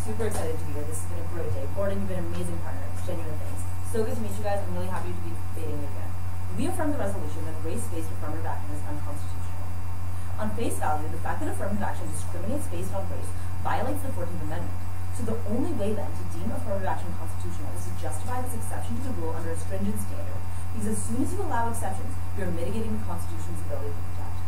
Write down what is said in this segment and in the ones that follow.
super excited to be here. This has been a great day. Gordon, you've been an amazing partner. Genuine thanks. So good to meet you guys. I'm really happy to be debating you again. We affirm the resolution that race-based affirmative action is unconstitutional. On face value, the fact that affirmative action discriminates based on race violates the 14th Amendment. So the only way then to deem affirmative action constitutional is to justify this exception to the rule under a stringent standard, because as soon as you allow exceptions, you're mitigating the Constitution's ability to protect.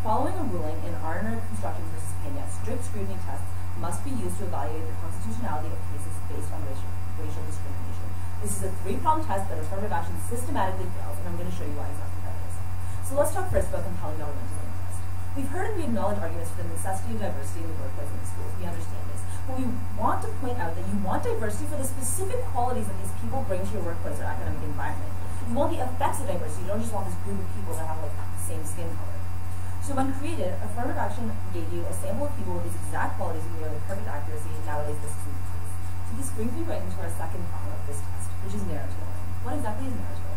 Following a ruling in Arner Construction versus Pena, strict scrutiny tests must be used to evaluate the constitutionality of cases based on racial discrimination. This is a three-pronged test that affirmative action systematically fails, and I'm going to show you why exactly that is. So let's talk first about compelling governmental interest. We've heard and we acknowledge arguments for the necessity of diversity in the workplace and the schools. We understand this. But we want to point out that you want diversity for the specific qualities that these people bring to your workplace or academic environment. You want the effects of diversity. You don't just want this group of people that have like the same skin color. So when created, affirmative action gave you a sample of people with these exact qualities with nearly perfect accuracy. Nowadays, this isn't the case. So this brings me right into our second prong of this test, which is narrow tailoring. What exactly is narrow tailoring?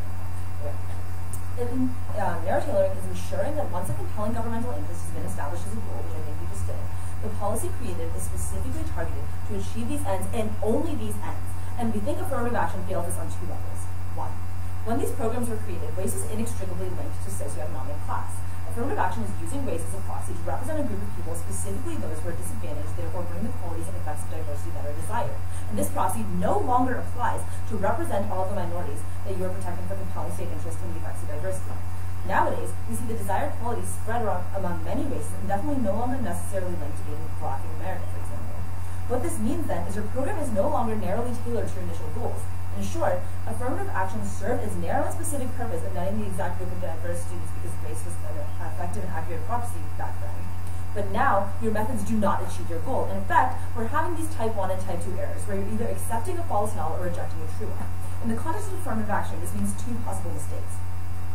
Narrow tailoring is ensuring that once a compelling governmental interest has been established as a rule, which I think we just did, the policy created is specifically targeted to achieve these ends and only these ends. And we think affirmative action fails this on two levels. One, when these programs were created, race is inextricably linked to socioeconomic class. Affirmative action is using race as a proxy to represent a group of people, specifically those who are disadvantaged, therefore bring the qualities and effects of diversity that are desired. And this proxy no longer applies to represent all of the minorities that you are protecting for compelling state interest in the effects of diversity. Nowadays, we see the desired qualities spread around among many races and definitely no longer necessarily linked to being Black in America, for example. What this means then is your program is no longer narrowly tailored to your initial goals. In short, affirmative action served its narrow and specific purpose of netting the exact group of diverse students because race was an effective and accurate proxy back then. But now, your methods do not achieve your goal. And in fact, we're having these type 1 and type 2 errors, where you're either accepting a false null or rejecting a true one. In the context of affirmative action, this means two possible mistakes.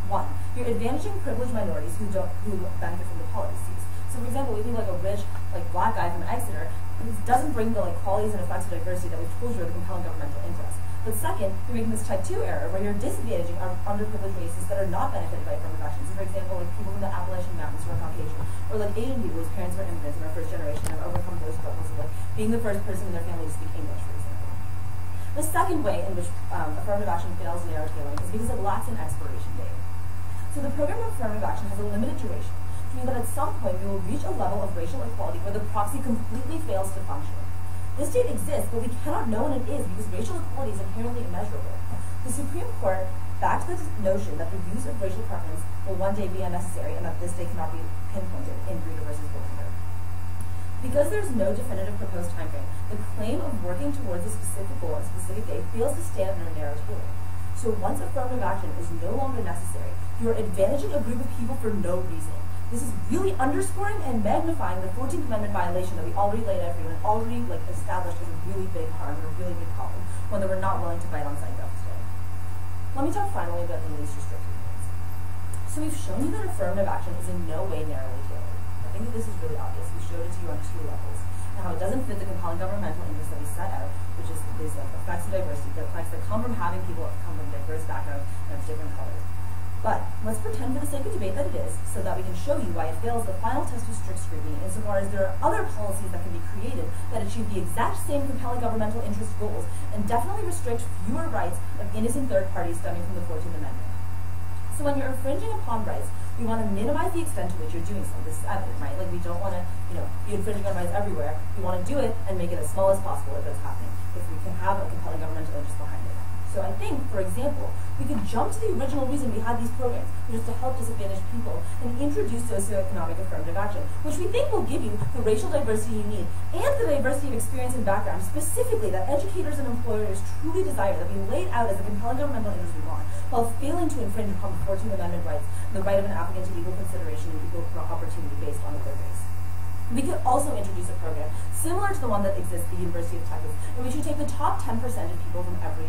One, you're advantaging privileged minorities who benefit from the policies. So for example, we think like a rich, Black guy from Exeter who doesn't bring the qualities and effects of diversity that we've told you are the compelling governmental interest. But second, you're making this type 2 error where you're disadvantaging underprivileged races that are not benefited by affirmative action. So for example, people from the Appalachian Mountains who are Caucasian, or Asian people whose parents were immigrants in our first generation and have overcome those struggles of being the first person in their family to speak English, for example. The second way in which affirmative action fails narrow tailoring is because it lacks an expiration date. So the program of affirmative action has a limited duration, which means that at some point we will reach a level of racial equality where the proxy completely fails to function. This date exists, but we cannot know when it is because racial equality is inherently immeasurable. The Supreme Court backed the notion that the use of racial preference will one day be unnecessary and that this day cannot be pinpointed in Breeder versus Bollinger. Because there is no definitive proposed timeframe, the claim of working towards a specific goal on a specific day fails to stand under narrow tailoring. So once affirmative action is no longer necessary, you are advantaging a group of people for no reason. This is really underscoring and magnifying the 14th Amendment violation that we already laid out for you and already established as a really big harm or a really big problem, one that we're not willing to bite on side today. Let me talk finally about the least restrictive means. So we've shown you that affirmative action is in no way narrowly tailored. I think that this is really obvious. We showed it to you on two levels. And how it doesn't fit the compelling governmental interest that we set out, which is these effects of diversity, the effects that come from having people come from diverse backgrounds and of different colors. But let's pretend for the sake of debate that it is, so that we can show you why it fails the final test of strict scrutiny insofar as there are other policies that can be created that achieve the exact same compelling governmental interest goals and definitely restrict fewer rights of innocent third parties stemming from the 14th Amendment. So when you're infringing upon rights, we want to minimize the extent to which you're doing so. This is evident, right? We don't want to, be infringing on rights everywhere. We want to do it and make it as small as possible if it's happening, if we can have a compelling governmental interest behind it. So I think, for example, we could jump to the original reason we had these programs, which is to help disadvantaged people, and introduce socioeconomic affirmative action, which we think will give you the racial diversity you need, and the diversity of experience and background, specifically that educators and employers truly desire, that we laid out as a compelling governmental interest we want, while failing to infringe upon the 14th Amendment rights, the right of an applicant to equal consideration and equal opportunity based on their race. We could also introduce a program similar to the one that exists at the University of Texas, in which you take the top 10% of people from every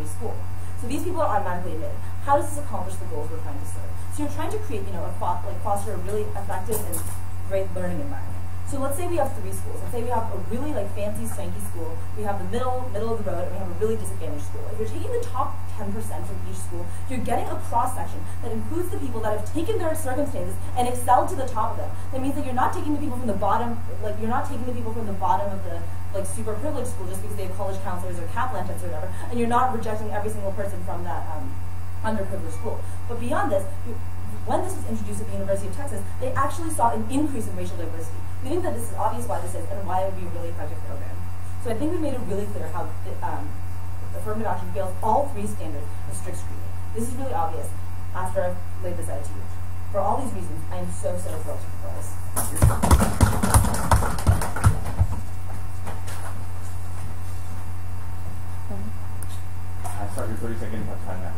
school. So these people are automatically admitted. How does this accomplish the goals we're trying to serve? So you're trying to create, foster a really effective and great learning environment. So let's say we have 3 schools. Let's say we have a really fancy, swanky school. We have the middle of the road, and we have a really disadvantaged school. If you're taking the top 10% from each school, you're getting a cross-section that includes the people that have taken their circumstances and excelled to the top of them. That means that you're not taking the people from the bottom, you're not taking the people from the bottom of the like super privileged school just because they have college counselors or Kaplan-types or whatever, and you're not rejecting every single person from that underprivileged school. But beyond this, when this was introduced at the University of Texas, they actually saw an increase in racial diversity. We think that this is obvious why this is and why it would be a really effective program. So I think we made it really clear how affirmative action fails all 3 standards of strict screening. This is really obvious after I've laid this out to you. For all these reasons, I am so thrilled to propose. I start your 30 seconds time now.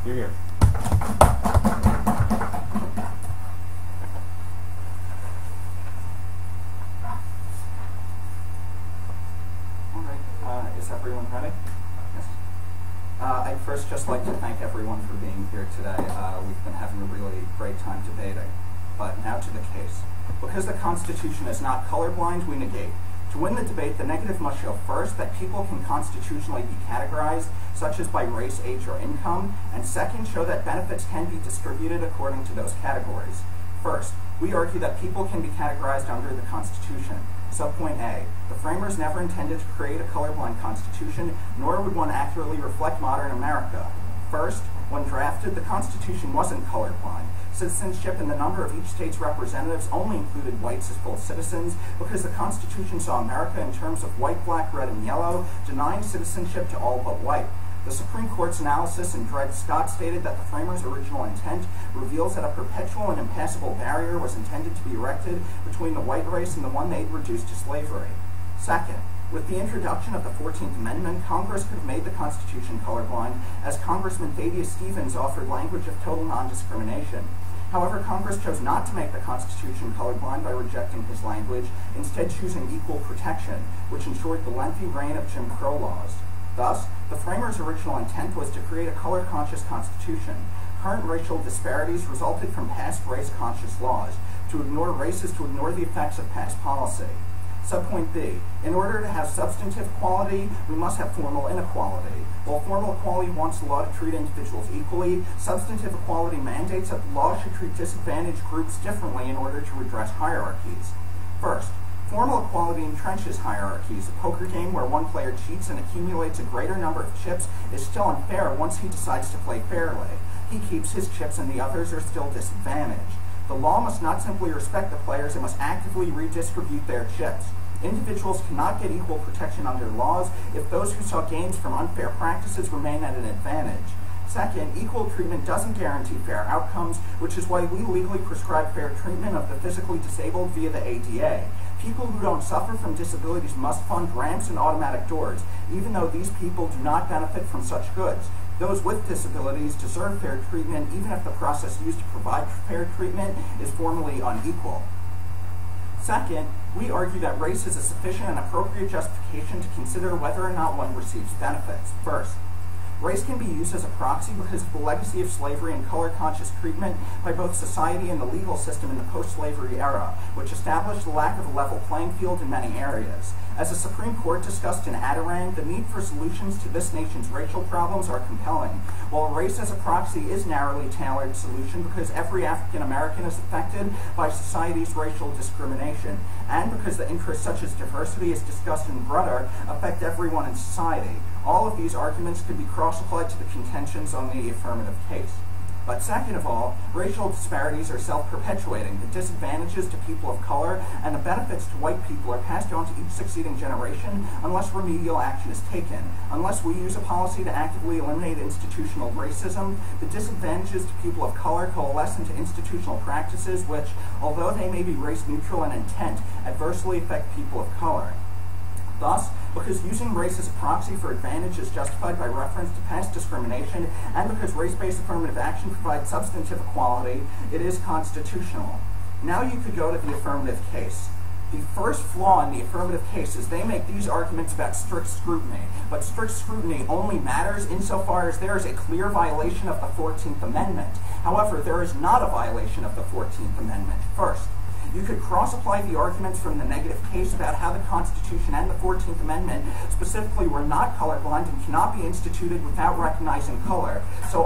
You're here. All right. Is everyone ready? Yes. I'd first just like to thank everyone for being here today. We've been having a really great time debating. But now to the case. Because the Constitution is not colorblind, we negate. To win the debate, the negative must show first that people can constitutionally be categorized, such as by race, age, or income, and second, show that benefits can be distributed according to those categories. First, we argue that people can be categorized under the Constitution. Subpoint A, the framers never intended to create a colorblind Constitution, nor would one accurately reflect modern America. First, when drafted, the Constitution wasn't colorblind. Citizenship and the number of each state's representatives only included whites as full citizens because the Constitution saw America in terms of white, black, red, and yellow, denying citizenship to all but white. The Supreme Court's analysis in Dred Scott stated that the framers' original intent reveals that a perpetual and impassable barrier was intended to be erected between the white race and the one they'd reduced to slavery. Second, with the introduction of the 14th Amendment, Congress could have made the Constitution colorblind, as Congressman Thaddeus Stevens offered language of total non-discrimination. However, Congress chose not to make the Constitution colorblind by rejecting his language, instead choosing equal protection, which ensured the lengthy reign of Jim Crow laws. Thus, the framers' original intent was to create a color-conscious Constitution. Current racial disparities resulted from past race-conscious laws. To ignore race is to ignore the effects of past policy. Subpoint B, in order to have substantive equality, we must have formal inequality. While formal equality wants the law to treat individuals equally, substantive equality mandates that the law should treat disadvantaged groups differently in order to redress hierarchies. First, formal equality entrenches hierarchies. A poker game where one player cheats and accumulates a greater number of chips is still unfair once he decides to play fairly. He keeps his chips and the others are still disadvantaged. The law must not simply respect the players, it must actively redistribute their chips. Individuals cannot get equal protection under laws if those who saw gains from unfair practices remain at an advantage. Second, equal treatment doesn't guarantee fair outcomes, which is why we legally prescribe fair treatment of the physically disabled via the ADA. People who don't suffer from disabilities must fund ramps and automatic doors, even though these people do not benefit from such goods. Those with disabilities deserve fair treatment, even if the process used to provide fair treatment is formally unequal. Second, we argue that race is a sufficient and appropriate justification to consider whether or not one receives benefits. First, race can be used as a proxy because of the legacy of slavery and color-conscious treatment by both society and the legal system in the post-slavery era, which established the lack of a level playing field in many areas. As the Supreme Court discussed in Adirond, the need for solutions to this nation's racial problems are compelling. While race as a proxy is narrowly tailored solution because every African American is affected by society's racial discrimination, and because the interests such as diversity, as discussed in Grutter, affect everyone in society. All of these arguments could be cross-applied to the contentions on the affirmative case. But second of all, racial disparities are self-perpetuating. The disadvantages to people of color and the benefits to white people are passed on to each succeeding generation unless remedial action is taken. Unless we use a policy to actively eliminate institutional racism, the disadvantages to people of color coalesce into institutional practices which, although they may be race-neutral in intent, adversely affect people of color. Thus, because using race as a proxy for advantage is justified by reference to past discrimination, and because race-based affirmative action provides substantive equality, it is constitutional. Now you could go to the affirmative case. The first flaw in the affirmative case is they make these arguments about strict scrutiny, but strict scrutiny only matters insofar as there is a clear violation of the 14th Amendment. However, there is not a violation of the 14th Amendment. First, you could cross-apply the arguments from the negative case about how the Constitution and the 14th Amendment specifically were not colorblind and cannot be instituted without recognizing color. So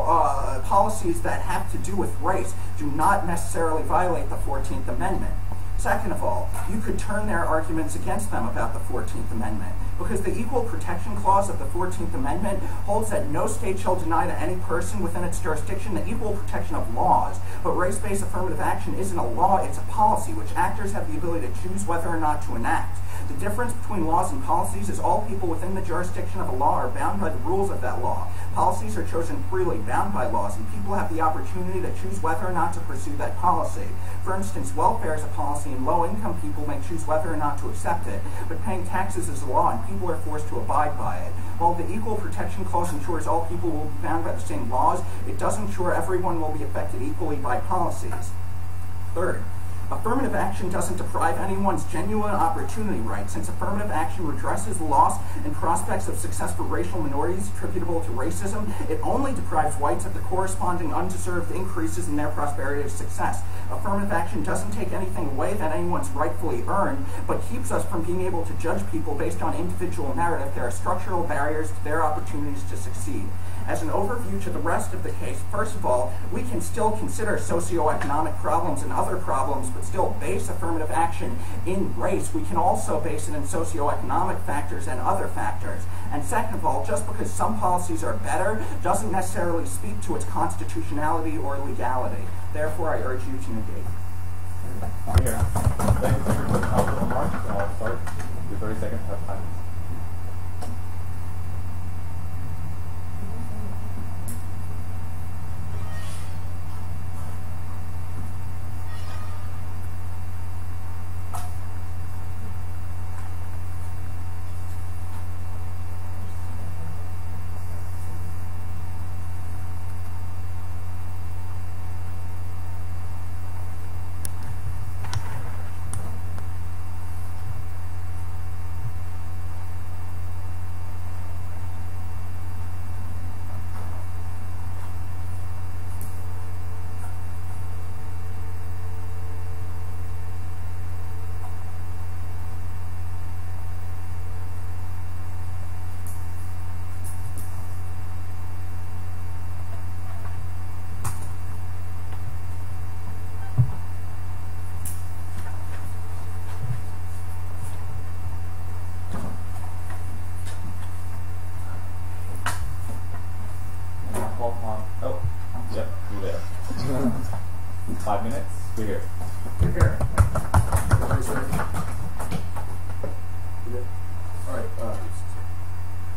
policies that have to do with race do not necessarily violate the 14th Amendment. Second of all, you could turn their arguments against them about the 14th Amendment, because the Equal Protection Clause of the 14th Amendment holds that no state shall deny to any person within its jurisdiction the equal protection of laws. But race-based affirmative action isn't a law, it's a policy, which actors have the ability to choose whether or not to enact. The difference between laws and policies is all people within the jurisdiction of a law are bound by the rules of that law. Policies are chosen freely, bound by laws, and people have the opportunity to choose whether or not to pursue that policy. For instance, welfare is a policy, and low-income people may choose whether or not to accept it, but paying taxes is a law, and people are forced to abide by it. While the Equal Protection Clause ensures all people will be bound by the same laws, it does ensure everyone will be affected equally by policies. Third, affirmative action doesn't deprive anyone's genuine opportunity right, since affirmative action redresses the loss and prospects of success for racial minorities attributable to racism. It only deprives whites of the corresponding undeserved increases in their prosperity of success. Affirmative action doesn't take anything away that anyone's rightfully earned, but keeps us from being able to judge people based on individual merit if there are structural barriers to their opportunities to succeed. As an overview to the rest of the case, first of all, we can still consider socioeconomic problems and other problems, but still base affirmative action in race. We can also base it in socioeconomic factors and other factors. And second of all, just because some policies are better doesn't necessarily speak to its constitutionality or legality. Therefore, I urge you to negate. Here. Thank you for your helpful remarks. I'll start your 30 seconds have time. Oh, yep, you're there. 5 minutes, we're here. You're here.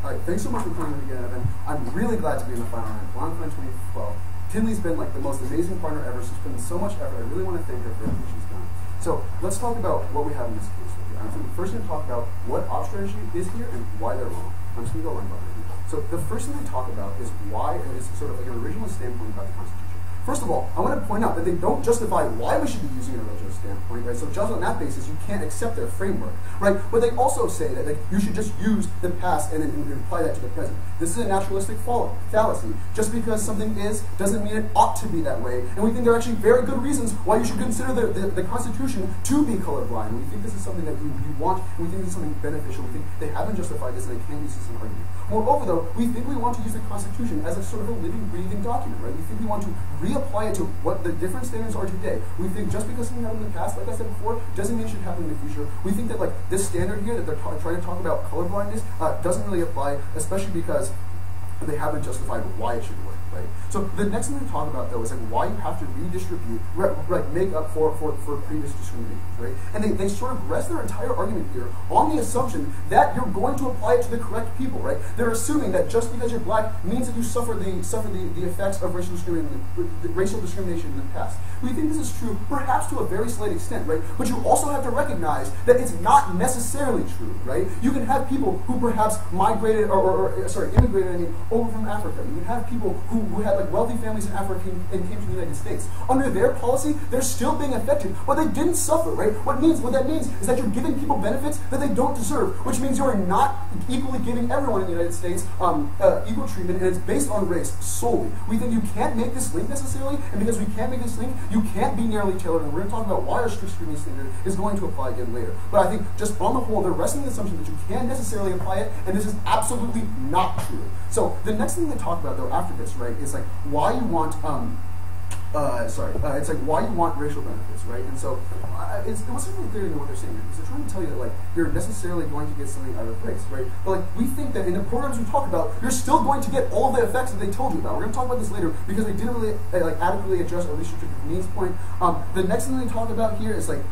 Alright, thanks so much for coming again, Evan. I'm really glad to be in the final round. Langfan 2012. Tinley's been like the most amazing partner ever. She's put in so much effort. I really want to thank her for everything she's done. So let's talk about what we have in this case. I'm first going to talk about what op strategy is here and why they're wrong. I'm just going to go line by line. So the first thing they talk about is why, and it's sort of like an original standpoint about the Constitution. First of all, I want to point out that they don't justify why we should be using an original standpoint, right? So just on that basis, you can't accept their framework, right? But they also say that you should just use the past and apply that to the present. This is a naturalistic fallacy. Just because something is doesn't mean it ought to be that way. And we think there are actually very good reasons why you should consider the Constitution to be colorblind. We think this is something that we want, and we think this is something beneficial. We think they haven't justified this, and they can't use this as an argument. Moreover, though, we think we want to use the Constitution as a sort of a living, breathing document, right? We think we want to reapply it to what the different standards are today. We think just because something happened in the past, like I said before, doesn't mean it should happen in the future. We think that like this standard here that they're trying to talk about colorblindness doesn't really apply, especially because they haven't justified why it should work, right? So the next thing to talk about, though, is like why you have to redistribute, right, make up for previous discrimination, right? And they sort of rest their entire argument here on the assumption that you're going to apply it to the correct people, right? They're assuming that just because you're black means that you suffer the effects of racial discrimination in the past. We think this is true, perhaps to a very slight extent, right? But you also have to recognize that it's not necessarily true, right? You can have people who perhaps immigrated, over from Africa. You would have people who had like wealthy families in Africa and came to the United States. Under their policy, they're still being affected, but they didn't suffer, right? What that means is that you're giving people benefits that they don't deserve, which means you are not equally giving everyone in the United States equal treatment, and it's based on race solely. We think you can't make this link necessarily, and because we can't make this link, you can't be narrowly tailored, and we're going to talk about why our strict scrutiny standard is going to apply again later. But I think just on the whole, they're resting the assumption that you can necessarily apply it, and this is absolutely not true. So the next thing they talk about, though, after this, right, is like why you want it's like why you want racial benefits, right? And so it wasn't really clear to me what they're saying here, because they're trying to tell you that like you're necessarily going to get something out of race, right? But like we think that in the programs we talk about, you're still going to get all the effects that they told you about. We're going to talk about this later because they didn't really like adequately address our least restrictive means point. The next thing they talk about here is like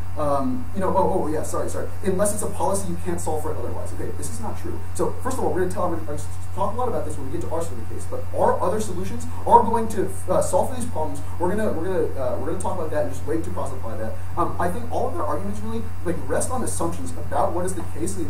unless it's a policy you can't solve for it otherwise. Okay, this is not true. So first of all, we're going to talk a lot about this when we get to our side of the case, but our other solutions are going to solve for these problems. We're gonna talk about that and just wait to cross-apply that. I think all of their arguments really like rest on assumptions about what is the case in the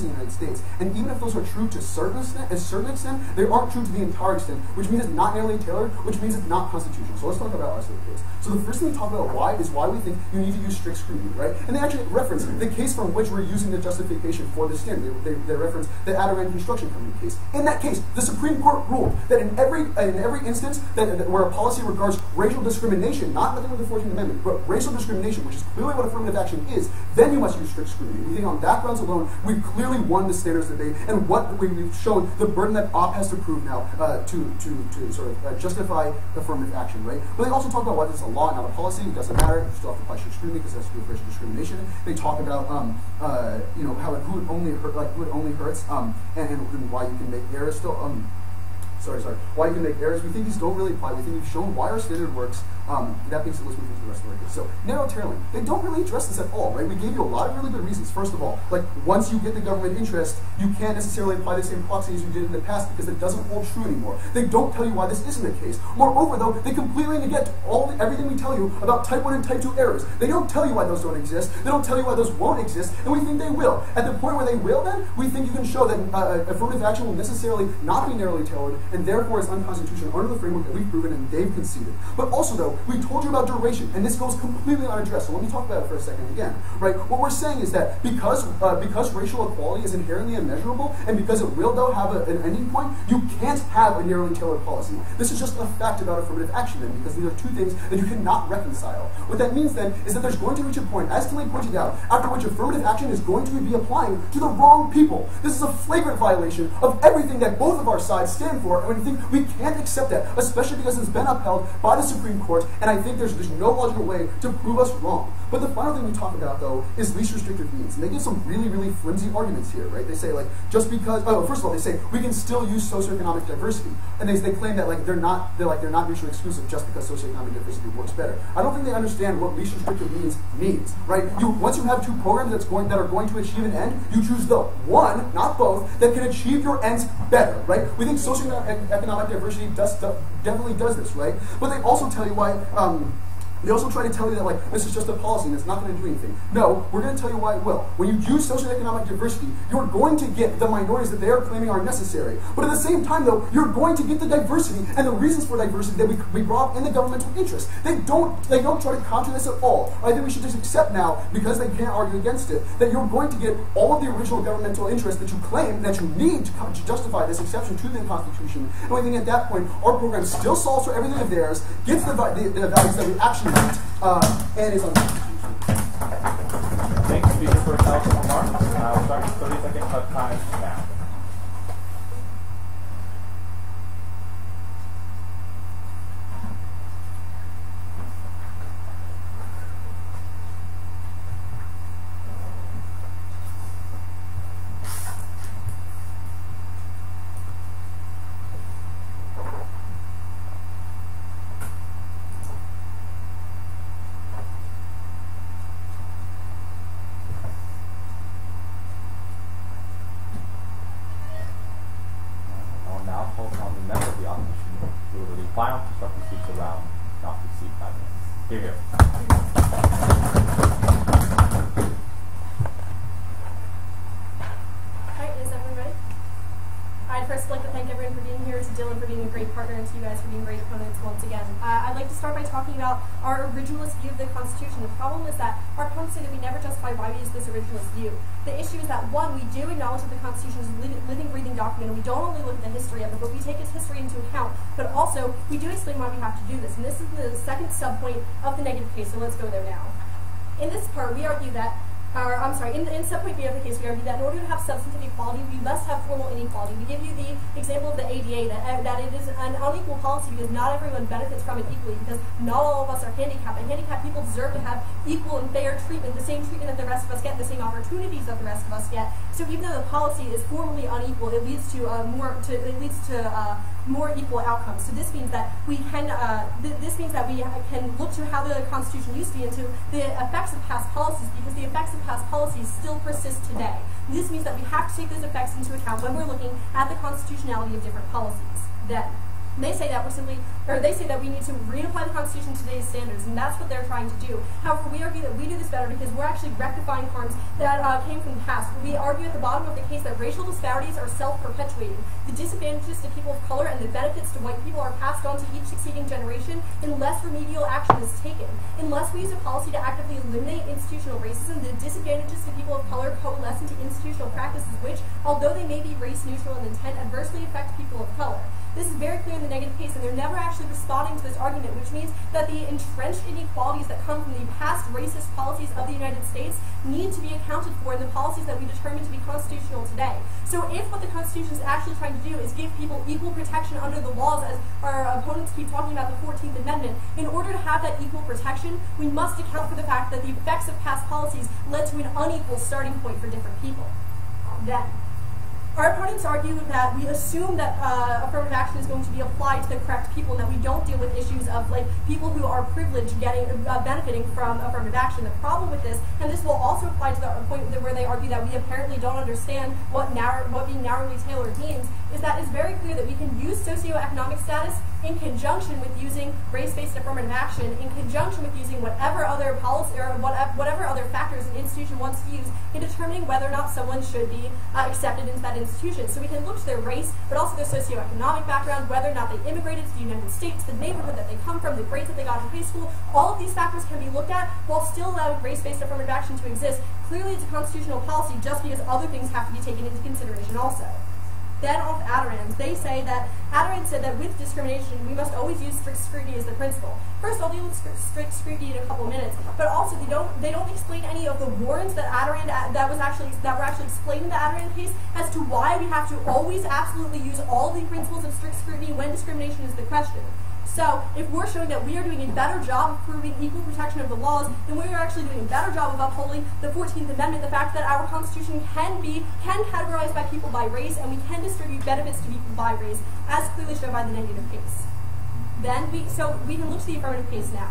United States, and even if those are true to a certain extent, they aren't true to the entire extent, which means it's not narrowly tailored, which means it's not constitutional. So let's talk about our side of the case. So the first thing we talk about why we think you need to use strict scrutiny, right? And they actually reference the case from which we're using the justification for this standard. They reference the Adirondack Construction Company case. In that case, the Supreme Court ruled that in every instance that where a policy regards racial discrimination, not nothing with the 14th Amendment, but racial discrimination, which is clearly what affirmative action is, then you must use strict scrutiny. We think on that grounds alone, we've clearly won the standards debate, and what we've shown the burden that OP has to prove now to sort of justify affirmative action, right? But they also talk about why this is a law, not a policy. It doesn't matter. You still have to apply strict scrutiny because it has to do with racial discrimination. They talk about who it only hurts, and why you can make errors still. Why you can make errors. We think these don't really apply. We think we've shown why our standard works. That being said, let's move into the rest of our case. So, narrow tailoring. They don't really address this at all, right? We gave you a lot of really good reasons. First of all, like, once you get the government interest, you can't necessarily apply the same proxy as you did in the past because it doesn't hold true anymore. They don't tell you why this isn't the case. Moreover, though, they completely negate everything we tell you about type 1 and type 2 errors. They don't tell you why those don't exist. They don't tell you why those won't exist, and we think they will. At the point where they will, then, we think you can show that affirmative action will necessarily not be narrowly tailored, and therefore is unconstitutional under the framework that we've proven and they've conceded. But also, though, we told you about duration, and this goes completely unaddressed. So let me talk about it for a second again. Right? What we're saying is that because racial equality is inherently immeasurable, and because it will, though, have an ending point, you can't have a narrowly tailored policy. This is just a fact about affirmative action, then, because these are two things that you cannot reconcile. What that means, then, is that there's going to reach a point, as Tinley pointed out, after which affirmative action is going to be applying to the wrong people. This is a flagrant violation of everything that both of our sides stand for, and we think we can't accept that, especially because it's been upheld by the Supreme Court, and I think there's no logical way to prove us wrong. But the final thing we talk about, though, is least restrictive means. And they give some really, really flimsy arguments here, right? They say, like, just because, first of all, they say we can still use socioeconomic diversity, and they claim that like they're not mutually exclusive just because socioeconomic diversity works better. I don't think they understand what least restrictive means, right? Once you have two programs that are going to achieve an end, you choose the one, not both, that can achieve your ends better, right? We think socioeconomic diversity definitely does this, right? But they also tell you why. They also try to tell you that like this is just a policy and it's not going to do anything. No, we're going to tell you why it will. When you use socioeconomic diversity, you're going to get the minorities that they are claiming are necessary. But at the same time, though, you're going to get the diversity and the reasons for diversity that we brought in the governmental interest. They don't try to counter this at all. I think we should just accept now, because they can't argue against it, that you're going to get all of the original governmental interest that you claim that you need to justify this exception to the Constitution. And we think at that point, our program still solves for everything of theirs, gets the values that we actually and is unconstitutional. Thanks, speaker, for powerful remarks. We'll start with 30 seconds of time now. I'd first like to thank everyone everyone for being here, to Dylan for being a great partner, and to you guys for being great opponents once again. I'd like to start by talking about our originalist view of the Constitution. The problem is that our opponents say that we never justify why we use this originalist view. The issue is that, one, we do acknowledge that the Constitution is a living, breathing document, and we don't only look at the history of it, but we take its history into account. But also, we do explain why we have to do this. And this is the second subpoint of the negative case, so let's go there now. In this part, we argue that in subpoint B of the case, we argue that in order to have substantive equality, we must have formal inequality. We give you the example of the ADA, that it is an unequal policy because not everyone benefits from it equally, because not all of us are handicapped, and handicapped people deserve to have equal and fair treatment, the same treatment that the rest of us get, the same opportunities that the rest of us get. So even though the policy is formally unequal, it leads to more equal outcomes. So this means that we can look to how the Constitution used to be and to the effects of past policies, because the effects of past policies still persist today. This means that we have to take those effects into account when we're looking at the constitutionality of different policies. Then they say that we need to reapply the Constitution to today's standards, and that's what they're trying to do. However, we argue that we do this better because we're actually rectifying harms that came from the past. We argue at the bottom of the case that racial disparities are self-perpetuating. The disadvantages to people of color and the benefits to white people are passed on to each succeeding generation unless remedial action is taken. Unless we use a policy to actively eliminate institutional racism, the disadvantages to people of color coalesce into institutional practices which, although they may be race-neutral in intent, adversely affect people of color. This is very clear in the negative case, and they're never actually responding to this argument, which means that the entrenched inequalities that come from the past racist policies of the United States need to be accounted for in the policies that we determine to be constitutional today. So if what the Constitution is actually trying to do is give people equal protection under the laws, as our opponents keep talking about the 14th Amendment, in order to have that equal protection, we must account for the fact that the effects of past policies led to an unequal starting point for different people. Then, our opponents argue that we assume that affirmative action is going to be applied to the correct people, and that we don't deal with issues of people who are privileged benefiting from affirmative action. The problem with this, and this will also apply to the point where they argue that we apparently don't understand what being narrowly tailored means, is that it's very clear that we can use socioeconomic status in conjunction with using race-based affirmative action, in conjunction with using whatever other policy or whatever other factors an institution wants to use in determining whether or not someone should be accepted into that institution. So we can look to their race, but also their socioeconomic background, whether or not they immigrated to the United States, the neighborhood that they come from, the grades that they got in high school. All of these factors can be looked at while still allowing race-based affirmative action to exist. Clearly, it's a constitutional policy just because other things have to be taken into consideration also. Then off Adirond, they say that Adirond said that with discrimination, we must always use strict scrutiny as the principle. First, I'll deal with strict scrutiny in a couple minutes, but also they don't explain any of the warrants that that were actually explained in the Adirond case as to why we have to always absolutely use all the principles of strict scrutiny when discrimination is the question. So, if we're showing that we are doing a better job of proving equal protection of the laws, then we are actually doing a better job of upholding the 14th Amendment, the fact that our Constitution can categorize by people by race, and we can distribute benefits to people by race, as clearly shown by the negative case. Then, we can look to the affirmative case now.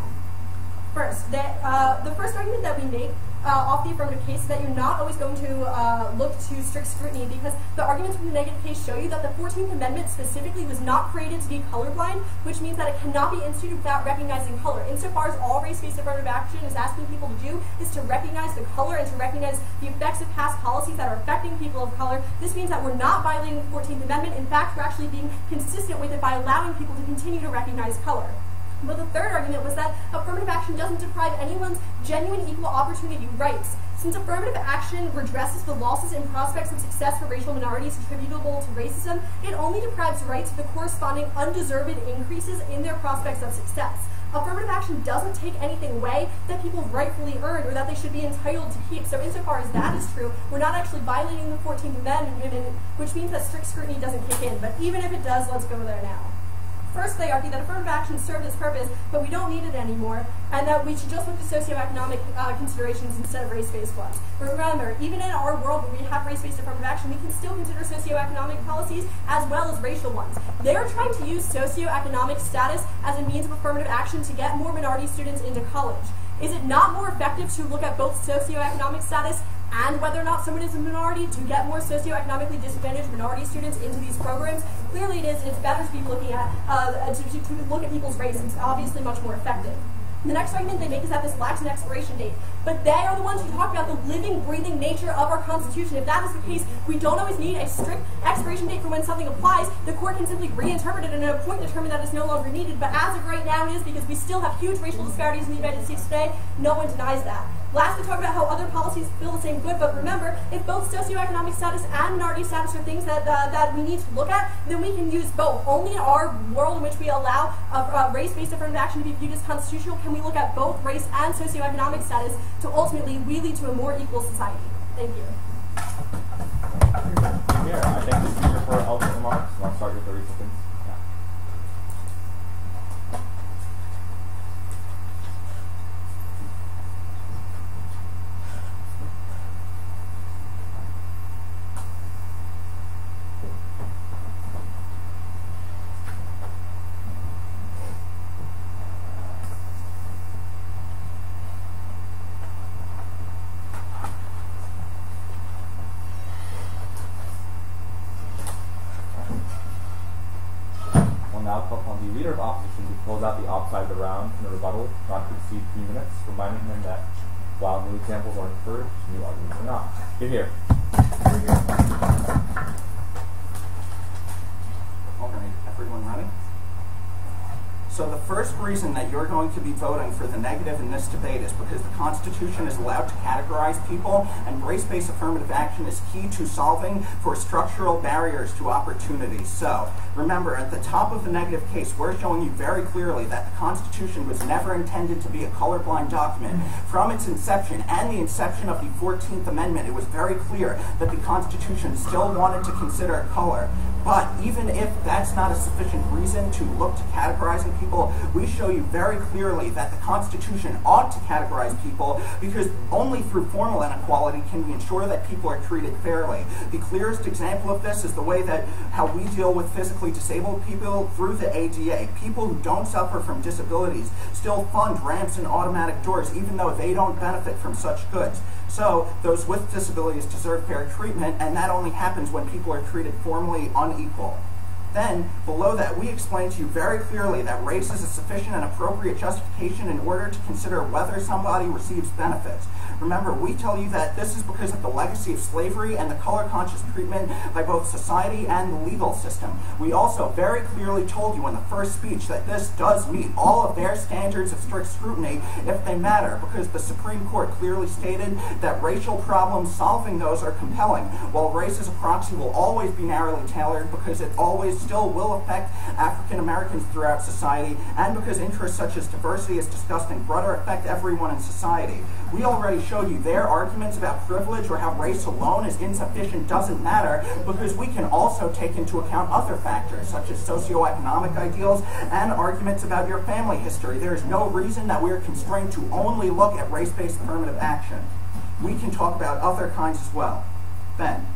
First, the first argument that we make off the affirmative case is that you're not always going to look to strict scrutiny, because the arguments from the negative case show you that the 14th Amendment specifically was not created to be colorblind, which means that it cannot be instituted without recognizing color. Insofar as all race-based affirmative action is asking people to do is to recognize the color and to recognize the effects of past policies that are affecting people of color, this means that we're not violating the 14th Amendment. In fact, we're actually being consistent with it by allowing people to continue to recognize color. But the third argument was that affirmative action doesn't deprive anyone's genuine equal opportunity rights. Since affirmative action redresses the losses and prospects of success for racial minorities attributable to racism, it only deprives rights of the corresponding undeserved increases in their prospects of success. Affirmative action doesn't take anything away that people rightfully earned or that they should be entitled to keep. So insofar as that is true, we're not actually violating the 14th Amendment, which means that strict scrutiny doesn't kick in. But even if it does, let's go there now. First, they argue that affirmative action served its purpose, but we don't need it anymore, and that we should just look to socioeconomic considerations instead of race-based ones. But remember, even in our world where we have race-based affirmative action, we can still consider socioeconomic policies as well as racial ones. They're trying to use socioeconomic status as a means of affirmative action to get more minority students into college. Is it not more effective to look at both socioeconomic status and whether or not someone is a minority to get more socioeconomically disadvantaged minority students into these programs? Clearly it is, and it's better to be looking at, to look at people's race. It's obviously much more effective. The next argument they make is that this lacks an expiration date. But they are the ones who talk about the living, breathing nature of our Constitution. If that is the case, we don't always need a strict expiration date for when something applies. The court can simply reinterpret it and at a point determine that it's no longer needed. But as of right now it is, because we still have huge racial disparities in the United States today. No one denies that. Last, we talk about how other policies fill the same good, but remember, if both socioeconomic status and minority status are things that we need to look at, then we can use both. Only in our world in which we allow race-based affirmative action to be viewed as constitutional can we look at both race and socioeconomic status to ultimately lead to a more equal society. Thank you. Here, I thank the speaker for ultimate remarks. I'll start with 30 seconds. The leader of opposition to close out the opposite of the round in a rebuttal, not to exceed 3 minutes, reminding him that while new examples are inferred, new arguments are not. Get here. All right, everyone ready? So the first reason that you're going to be voting for the negative in this debate is because the Constitution is allowed to categorize people, and race-based affirmative action is key to solving for structural barriers to opportunity. So remember, at the top of the negative case, we're showing you very clearly that the Constitution was never intended to be a colorblind document. From its inception and the inception of the 14th Amendment, it was very clear that the Constitution still wanted to consider color. But even if that's not a sufficient reason to look to categorizing people, we show you very clearly that the Constitution ought to categorize people because only through formal inequality can we ensure that people are treated fairly. The clearest example of this is the way that how we deal with physically disabled people through the ADA. People who don't suffer from disabilities still fund ramps and automatic doors even though they don't benefit from such goods. So those with disabilities deserve fair treatment, and that only happens when people are treated formally unequal. Then, below that, we explain to you very clearly that race is a sufficient and appropriate justification in order to consider whether somebody receives benefits. Remember, we tell you that this is because of the legacy of slavery and the color-conscious treatment by both society and the legal system. We also very clearly told you in the first speech that this does meet all of their standards of strict scrutiny if they matter, because the Supreme Court clearly stated that racial problems, solving those are compelling, while race as a proxy will always be narrowly tailored because it always still will affect African Americans throughout society, and because interests such as diversity, as discussed in Grutter, affect everyone in society. We already showed you their arguments about privilege or how race alone is insufficient doesn't matter because we can also take into account other factors such as socioeconomic ideals and arguments about your family history. There is no reason that we are constrained to only look at race-based affirmative action. We can talk about other kinds as well. Then,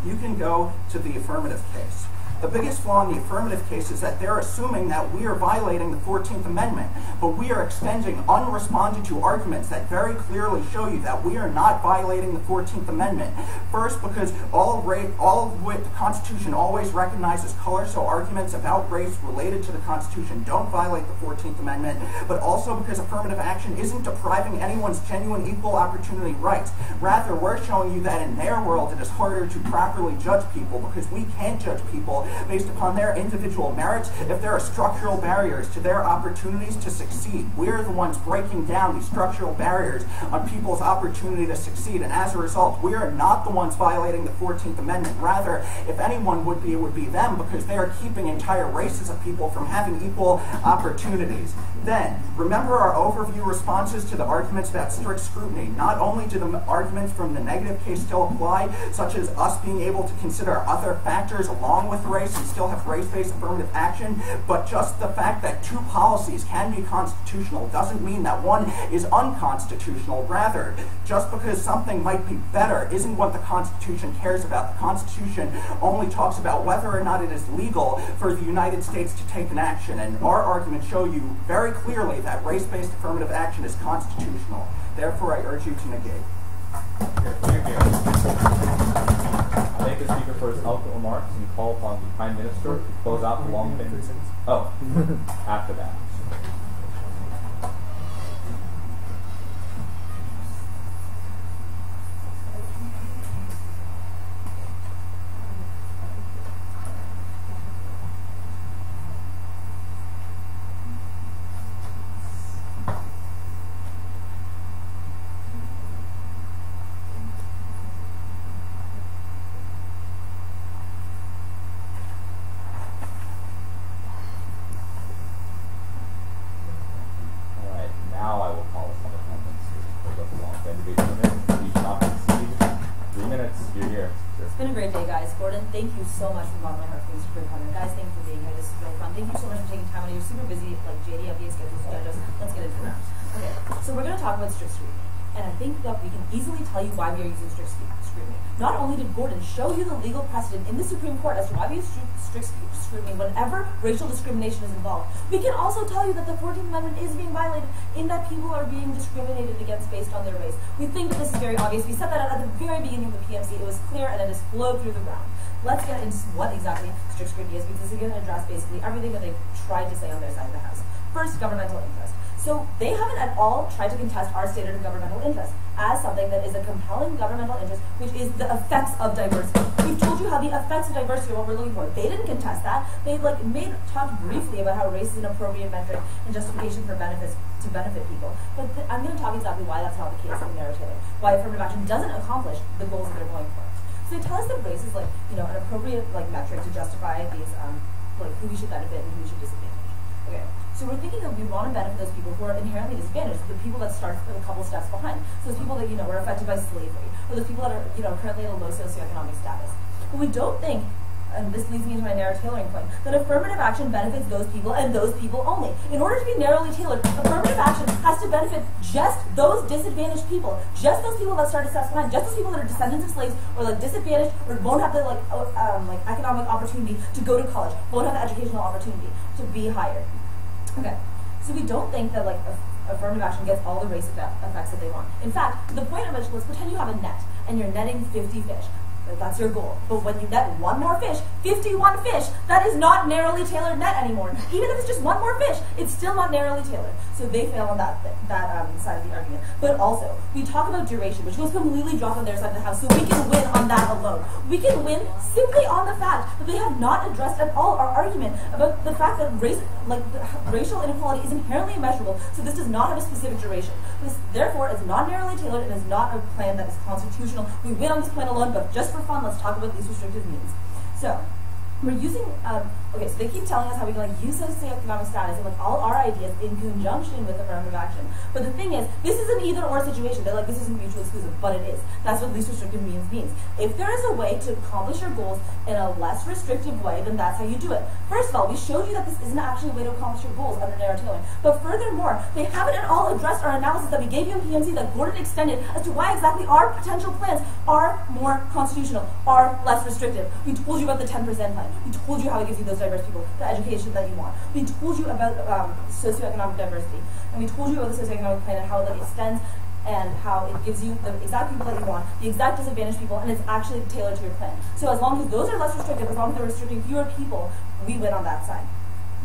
you can go to the affirmative case. The biggest flaw in the affirmative case is that they're assuming that we are violating the 14th Amendment, but we are extending unresponded to arguments that very clearly show you that we are not violating the 14th Amendment. First, because the Constitution always recognizes color, so arguments about race related to the Constitution don't violate the 14th Amendment, but also because affirmative action isn't depriving anyone's genuine equal opportunity rights. Rather, we're showing you that in their world it is harder to properly judge people because we can't judge people based upon their individual merits if there are structural barriers to their opportunities to succeed. We're the ones breaking down these structural barriers on people's opportunity to succeed, and as a result, we are not the ones violating the 14th Amendment. Rather, if anyone would be, it would be them because they are keeping entire races of people from having equal opportunities. Then, remember our overview responses to the arguments about strict scrutiny. Not only do the arguments from the negative case still apply, such as us being able to consider other factors along with race and still have race-based affirmative action, but just the fact that two policies can be constitutional doesn't mean that one is unconstitutional. Rather, just because something might be better isn't what the Constitution cares about. The Constitution only talks about whether or not it is legal for the United States to take an action, and our arguments show you very clearly that race-based affirmative action is constitutional. Therefore, I urge you to negate. I thank the speaker for his eloquent remarks and call upon the Prime Minister to close out the long thing. Oh, after that. thank you so much from the bottom of my heart for this great partner. Guys, thank you for being here. This is really fun. Thank you so much for taking time. I know you're super busy, like JD, FBA schedules, judges. Let's get into that. Okay, so we're going to talk about strict scrutiny. And I think that we can easily tell you why we are using strict scrutiny. Not only did Gordon show you the legal precedent in the Supreme Court as to why we use strict scrutiny whenever racial discrimination is involved, we can also tell you that the 14th Amendment is being violated in that people are being discriminated against based on their race. We think that this is very obvious. We set that out at the very beginning of the PMC. It was clear and it has flowed through the ground. Let's get into what exactly strict scrutiny is, because this is going to address basically everything that they've tried to say on their side of the house. First, governmental interest. So they haven't at all tried to contest our stated of governmental interest as something that is a compelling governmental interest, which is the effects of diversity. We've told you how the effects of diversity are what we're looking for. They didn't contest that. They talked briefly about how race is an appropriate metric and justification for benefits to benefit people. But I'm going to talk exactly why that's not the case in Narrative, why affirmative action doesn't accomplish the goals that they're going for. So they tell us that race is an appropriate metric to justify these who we should benefit and who we should disadvantage. Okay. So we're thinking that we want to benefit those people who are inherently disadvantaged, the people that start a couple steps behind. So those people that were affected by slavery, or the people that are currently at a low socioeconomic status. But we don't think, and this leads me to my narrow tailoring point, that affirmative action benefits those people and those people only. In order to be narrowly tailored, affirmative action has to benefit just those disadvantaged people, just those people that started steps behind, just those people that are descendants of slaves or disadvantaged or won't have the economic opportunity to go to college, won't have the educational opportunity to be hired. Okay, so we don't think that affirmative action gets all the race effects that they want. In fact, the point of it, let's pretend you have a net and you're netting 50 fish. That's your goal. But when you net one more fish, 51 fish, that is not narrowly tailored net anymore. Even if it's just one more fish, it's still not narrowly tailored. So they fail on that side of the argument. But also, we talk about duration, which was completely dropped on their side of the house, so we can win on that alone. We can win simply on the fact that they have not addressed at all our argument about the fact that racial inequality is inherently immeasurable, so this does not have a specific duration. Therefore, it's not narrowly tailored and is not a plan that is constitutional. We win on this plan alone, but just for fun, let's talk about least restrictive means. So, we're using, so they keep telling us how we can use socioeconomic status and all our ideas in conjunction with affirmative action. But the thing is, this is an either-or situation. They're this isn't mutually exclusive, but it is. That's what least restrictive means. If there is a way to accomplish your goals in a less restrictive way, then that's how you do it. First of all, we showed you that this isn't actually a way to accomplish your goals under narrow tailoring. But furthermore, they haven't at all addressed our analysis that we gave you in PMC that Gordon extended as to why exactly our potential plans are more constitutional, are less restrictive. We told you about the 10% plan. We told you how it gives you those diverse people the education that you want. We told you about socioeconomic diversity. And we told you about the socioeconomic plan and how that extends and how it gives you the exact people that you want, the exact disadvantaged people, and it's actually tailored to your plan. So as long as those are less restrictive, as long as they're restricting fewer people, we win on that side.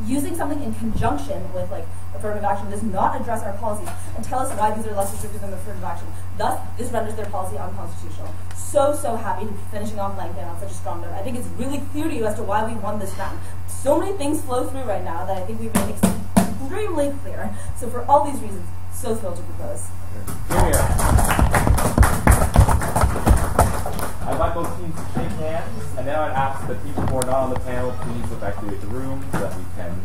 Using something in conjunction with affirmative action does not address our policies and tell us why these are less restrictive than affirmative action. Thus, this renders their policy unconstitutional. So happy to be finishing off Langfan on such a strong note. I think it's really clear to you as to why we won this round. So many things flow through right now that I think we've made extremely clear. So for all these reasons, so thrilled to propose. Here. I'd like both teams to shake hands, and then I'd ask the people who are not on the panel please look back to the room so that we can